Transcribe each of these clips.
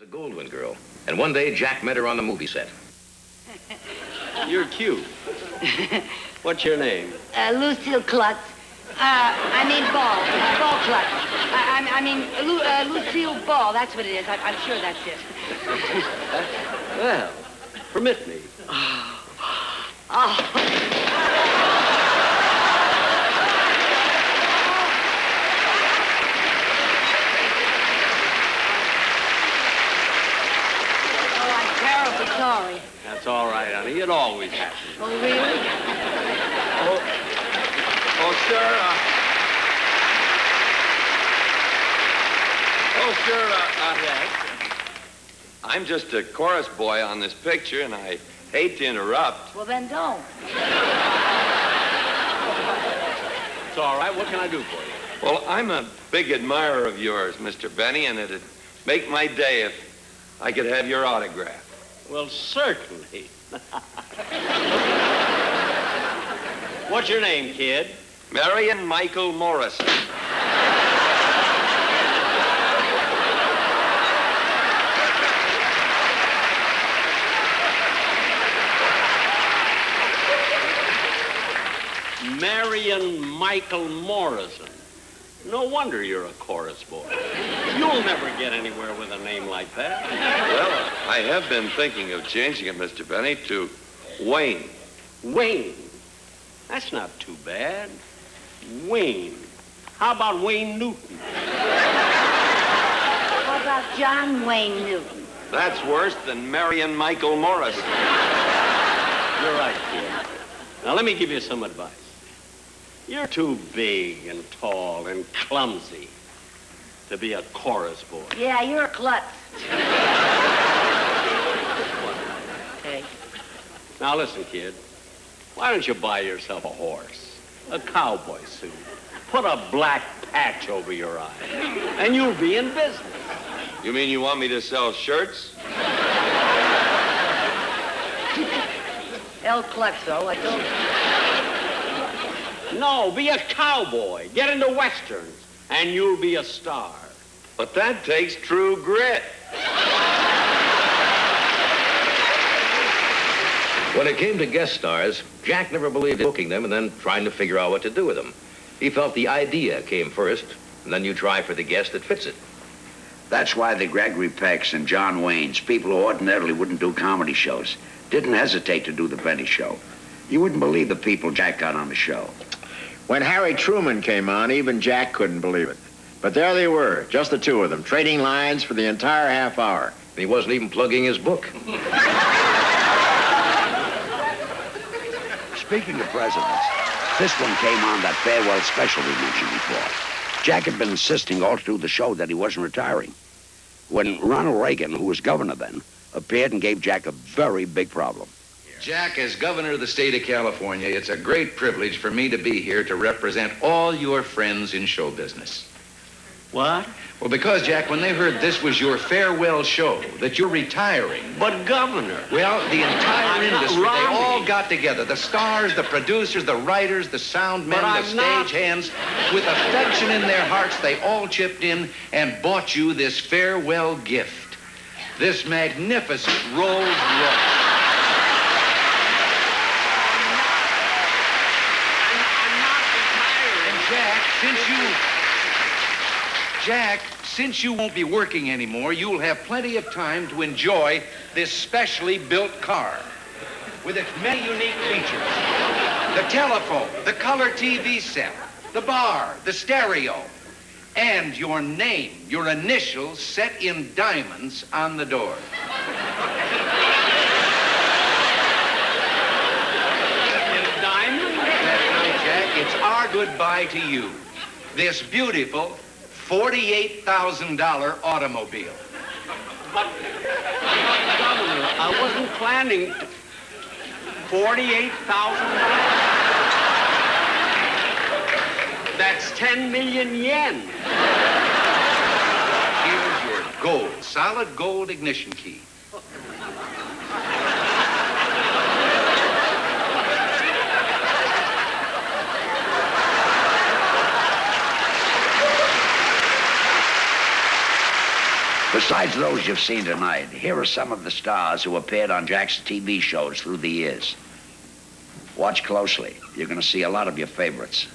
Goldwyn girl. And one day, Jack met her on the movie set. You're cute. What's your name? Lucille Klutz. Ball. Ball Klutz. Lucille Ball. That's what it is. I'm sure that's it. Well, permit me. Sorry. That's all right, honey. It always happens. Oh, really? Yes. I'm just a chorus boy on this picture, and I hate to interrupt. Well, then don't. It's all right. What can I do for you? Well, I'm a big admirer of yours, Mr. Benny, and it'd make my day if I could have your autograph. Well, certainly. What's your name, kid? Marion Michael Morrison. Marion Michael Morrison. No wonder you're a chorus boy. You'll never get anywhere with a name like that. Well, I have been thinking of changing it, Mr. Benny, to Wayne. Wayne? That's not too bad. Wayne. How about Wayne Newton? How about John Wayne Newton? That's worse than Marion Michael Morrison. You're right, kid. Now, let me give you some advice. You're too big and tall and clumsy to be a chorus boy. Yeah, you're a klutz. Okay. Now, listen, kid. Why don't you buy yourself a horse, a cowboy suit, put a black patch over your eye, and you'll be in business. You mean you want me to sell shirts? El Klutzo, I told you. No, be a cowboy. Get into westerns, and you'll be a star. But that takes true grit. When it came to guest stars, Jack never believed in booking them and then trying to figure out what to do with them. He felt the idea came first, and then you try for the guest that fits it. That's why the Gregory Pecks and John Waynes, people who ordinarily wouldn't do comedy shows, didn't hesitate to do the Benny Show. You wouldn't believe the people Jack got on the show. When Harry Truman came on, even Jack couldn't believe it. But there they were, just the two of them, trading lines for the entire half hour. And he wasn't even plugging his book. Speaking of presidents, this one came on that farewell special we mentioned before. Jack had been insisting all through the show that he wasn't retiring. When Ronald Reagan, who was governor then, appeared and gave Jack a very big problem. Jack, as governor of the state of California, it's a great privilege for me to be here to represent all your friends in show business. What? Well, because, Jack, when they heard this was your farewell show, that you're retiring. But, Governor. Well, the entire industry, they Romney. all got together. The stars, the producers, the writers, the sound men, the stage hands. With affection in their hearts, they all chipped in and bought you this farewell gift. This magnificent Rolls Royce. Jack, since you won't be working anymore, you'll have plenty of time to enjoy this specially built car with its many unique features. The telephone, the color TV set, the bar, the stereo, and your name, your initials set in diamonds on the door. In diamonds? That's right, Jack. It's our goodbye to you. This beautiful $48,000 automobile. But, Governor, I wasn't planning to... $48,000? That's 10 million yen. Here's your gold, solid gold ignition key. Besides those you've seen tonight, here are some of the stars who appeared on Jack's TV shows through the years. Watch closely. You're going to see a lot of your favorites.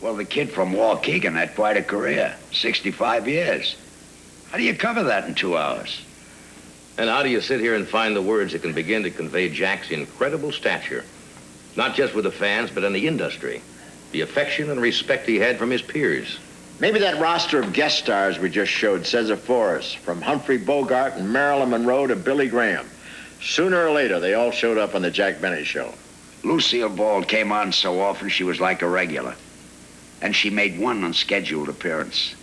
Well, the kid from Waukegan had quite a career. 65 years. How do you cover that in 2 hours? And how do you sit here and find the words that can begin to convey Jack's incredible stature? Not just with the fans, but in the industry. The affection and respect he had from his peers. Maybe that roster of guest stars we just showed says it for us, from Humphrey Bogart and Marilyn Monroe to Billy Graham. Sooner or later, they all showed up on the Jack Benny Show. Lucille Ball came on so often she was like a regular. And she made one unscheduled appearance.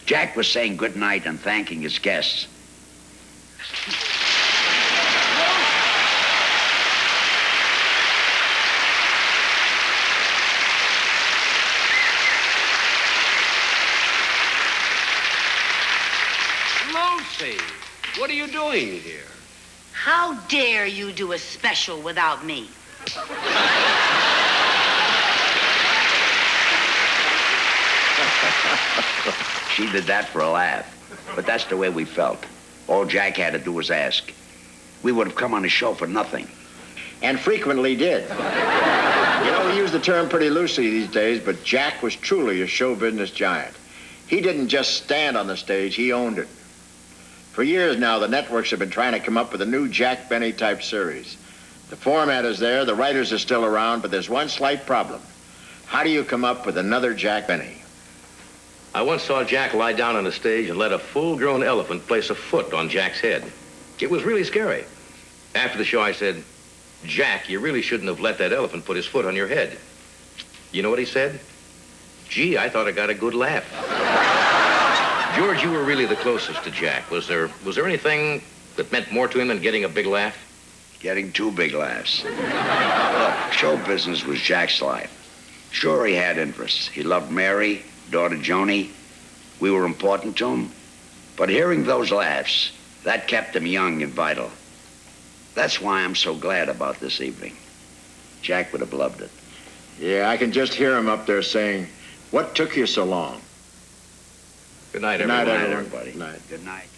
Jack was saying good night and thanking his guests. Lucy, what are you doing here? How dare you do a special without me? She did that for a laugh. But that's the way we felt. All Jack had to do was ask. We would have come on the show for nothing. And frequently did. You know, we use the term pretty loosely these days, but Jack was truly a show business giant. He didn't just stand on the stage, he owned it. For years now, the networks have been trying to come up with a new Jack Benny type series. The format is there, the writers are still around, but there's one slight problem. How do you come up with another Jack Benny? I once saw Jack lie down on the stage and let a full-grown elephant place a foot on Jack's head. It was really scary. After the show, I said, Jack, you really shouldn't have let that elephant put his foot on your head. You know what he said? Gee, I thought I got a good laugh. George, you were really the closest to Jack. Was there anything that meant more to him than getting a big laugh? Getting two big laughs. Look, show business was Jack's life. Sure, he had interests. He loved Mary, daughter Joni. We were important to him. But hearing those laughs, that kept him young and vital. That's why I'm so glad about this evening. Jack would have loved it. Yeah, I can just hear him up there saying, what took you so long? Good night, Good night, everyone. everyone. Everybody. Good night. Good night.